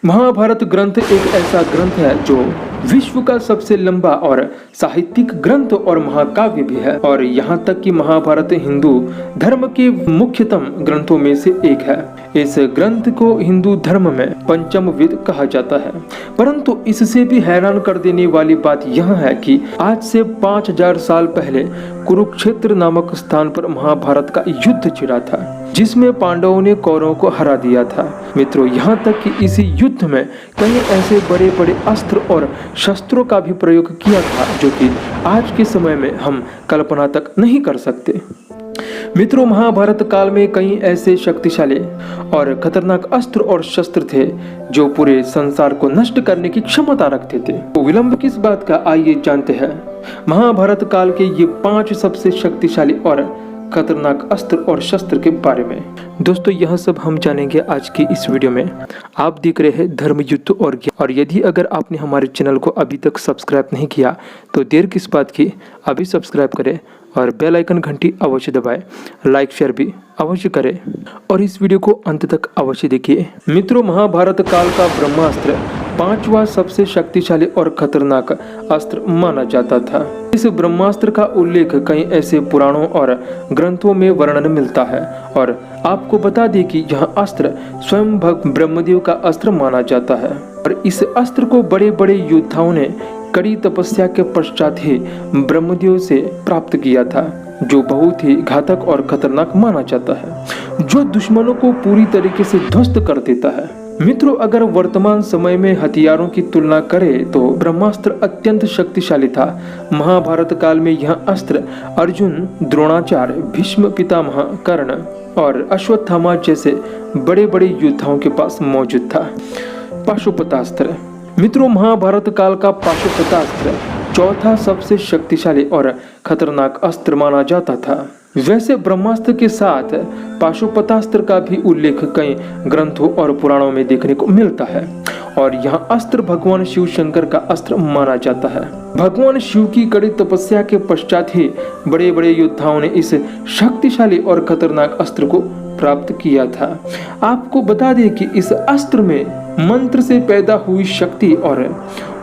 महाभारत ग्रंथ एक ऐसा ग्रंथ है जो विश्व का सबसे लंबा और साहित्यिक ग्रंथ और महाकाव्य भी है, और यहाँ तक कि महाभारत हिंदू धर्म के मुख्यतम ग्रंथों में से एक है। इस ग्रंथ को हिंदू धर्म में पंचम वेद कहा जाता है। परंतु इससे भी हैरान कर देने वाली बात यह है कि आज से 5000 साल पहले कुरुक्षेत्र नामक स्थान पर महाभारत का युद्ध छिड़ा था, जिसमें पांडवों ने कौरवों को हरा दिया था। मित्रों, यहाँ तक कि इसी युद्ध में कई ऐसे बड़े बड़े अस्त्र और शस्त्रों का भी प्रयोग किया था जो कि आज के समय में हम कल्पना तक नहीं कर सकते। मित्रों, महाभारत काल में कई ऐसे शक्तिशाली और खतरनाक अस्त्र और शस्त्र थे जो पूरे संसार को नष्ट करने की क्षमता रखते थे। तो विलंब किस बात का, आइए जानते हैं महाभारत काल के ये 5 सबसे शक्तिशाली और खतरनाक अस्त्र और शस्त्र के बारे में। दोस्तों, यह सब हम जानेंगे आज की इस वीडियो में। आप देख रहे हैं धर्म युद्ध और ज्ञान, और यदि अगर आपने हमारे चैनल को अभी तक सब्सक्राइब नहीं किया तो देर किस बात की, अभी सब्सक्राइब करें और बेल आइकन घंटी अवश्य दबाएं, लाइक शेयर भी अवश्य करें और इस वीडियो को अंत तक अवश्य देखिए। मित्रों, महाभारत काल का ब्रह्मास्त्र 5वां सबसे शक्तिशाली और खतरनाक अस्त्र माना जाता था। इस ब्रह्मास्त्र का उल्लेख कई ऐसे पुराणों और ग्रंथों में वर्णन मिलता है, और आपको बता दें कि यह अस्त्र स्वयं ब्रह्मदेव का अस्त्र माना जाता है, और इस अस्त्र को बड़े बड़े योद्धाओं ने कड़ी तपस्या के पश्चात ही ब्रह्मदेव से प्राप्त किया था, जो बहुत ही घातक और खतरनाक माना जाता है, जो दुश्मनों को पूरी तरीके से ध्वस्त कर देता है। मित्रों, अगर वर्तमान समय में हथियारों की तुलना करें तो ब्रह्मास्त्र अत्यंत शक्तिशाली था। महाभारत काल में यह अस्त्र अर्जुन, द्रोणाचार्य, भीष्म पितामह, कर्ण और अश्वत्थामा जैसे बड़े बड़े योद्धाओं के पास मौजूद था। पाशुपतास्त्र। मित्रों, महाभारत काल का पाशुपतास्त्र चौथा सबसे शक्तिशाली और खतरनाक अस्त्र माना जाता था। वैसे ब्रह्मास्त्र के साथ पाशुपतास्त्र का भी उल्लेख कई ग्रंथों और पुराणों में देखने को मिलता है, और यह अस्त्र भगवान शिव शंकर का अस्त्र माना जाता है। भगवान शिव की कड़ी तपस्या के पश्चात ही बड़े बड़े योद्धाओं ने इस शक्तिशाली और खतरनाक अस्त्र को प्राप्त किया था। आपको बता दें कि इस अस्त्र में मंत्र से पैदा हुई शक्ति और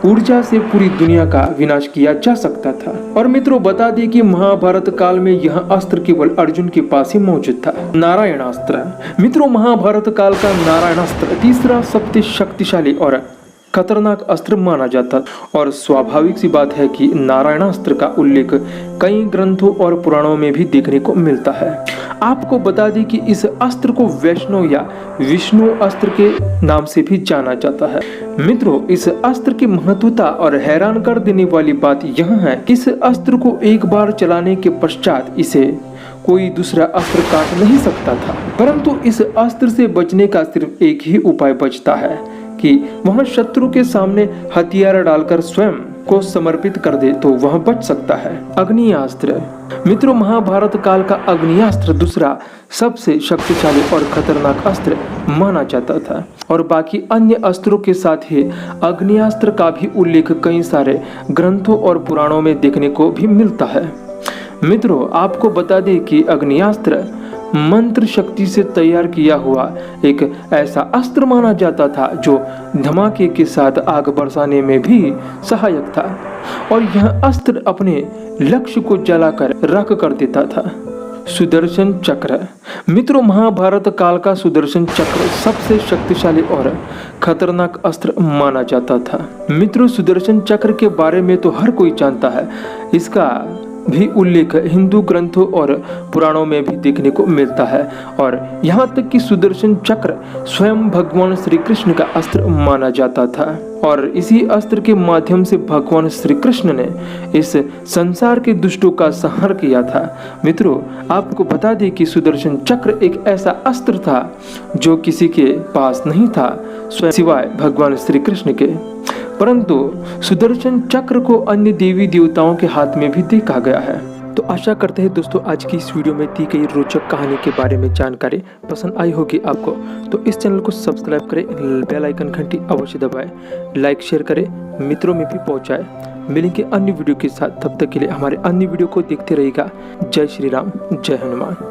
ऊर्जा से पूरी दुनिया का विनाश किया जा सकता था। और मित्रों, बता दें कि महाभारत काल में यह अस्त्र केवल अर्जुन के पास ही मौजूद था। नारायणास्त्र। मित्रों, महाभारत काल का नारायणास्त्र तीसरा सबसे शक्तिशाली और खतरनाक अस्त्र माना जाता, और स्वाभाविक सी बात है कि नारायणास्त्र का उल्लेख कई ग्रंथों और पुराणों में भी देखने को मिलता है। आपको बता दें कि इस अस्त्र को वैष्णव या विष्णु अस्त्र के नाम से भी जाना जाता है। मित्रों, इस अस्त्र की महत्वता और हैरान कर देने वाली बात यह है, इस अस्त्र को एक बार चलाने के पश्चात इसे कोई दूसरा अस्त्र काट नहीं सकता था, परंतु इस अस्त्र से बचने का सिर्फ एक ही उपाय बचता है कि वह शत्रु के सामने हथियार डालकर स्वयं को समर्पित कर दे तो वह बच सकता है। अग्नियास्त्र। मित्रों, महाभारत काल का अग्नियास्त्र दूसरा सबसे शक्तिशाली और खतरनाक अस्त्र माना जाता था, और बाकी अन्य अस्त्रों के साथ ही अग्नियास्त्र का भी उल्लेख कई सारे ग्रंथों और पुराणों में देखने को भी मिलता है। मित्रों, आपको बता दें कि अग्नियास्त्र मंत्र शक्ति से तैयार किया हुआ एक ऐसा अस्त्र माना जाता था जो धमाके के साथ आग बरसाने में भी सहायक था, और यह अस्त्र अपने लक्ष्य को जलाकर राख कर देता था। सुदर्शन चक्र। मित्रों, महाभारत काल का सुदर्शन चक्र सबसे शक्तिशाली और खतरनाक अस्त्र माना जाता था। मित्रों, सुदर्शन चक्र के बारे में तो हर कोई जानता है, इसका भी उल्लेख हिंदू ग्रंथों और पुराणों में भी देखने को मिलता है, और यहाँ तक कि सुदर्शन चक्र स्वयं भगवान श्री कृष्ण का अस्त्र माना जाता था, और इसी अस्त्र के माध्यम से भगवान श्री कृष्ण ने इस संसार के दुष्टों का संहार किया था। मित्रों, आपको बता दें कि सुदर्शन चक्र एक ऐसा अस्त्र था जो किसी के पास नहीं था स्वयं सिवाय भगवान श्री कृष्ण के, परंतु सुदर्शन चक्र को अन्य देवी देवताओं के हाथ में भी देखा गया है। तो आशा करते हैं दोस्तों आज की इस वीडियो में दी गई रोचक कहानी के बारे में जानकारी पसंद आई होगी आपको, तो इस चैनल को सब्सक्राइब करें, बेल आइकन घंटी अवश्य दबाएं, लाइक शेयर करें, मित्रों में भी पहुंचाएं। मिलेंगे अन्य वीडियो के साथ, तब तक के लिए हमारे अन्य वीडियो को देखते रहिएगा। जय श्री राम, जय हनुमान।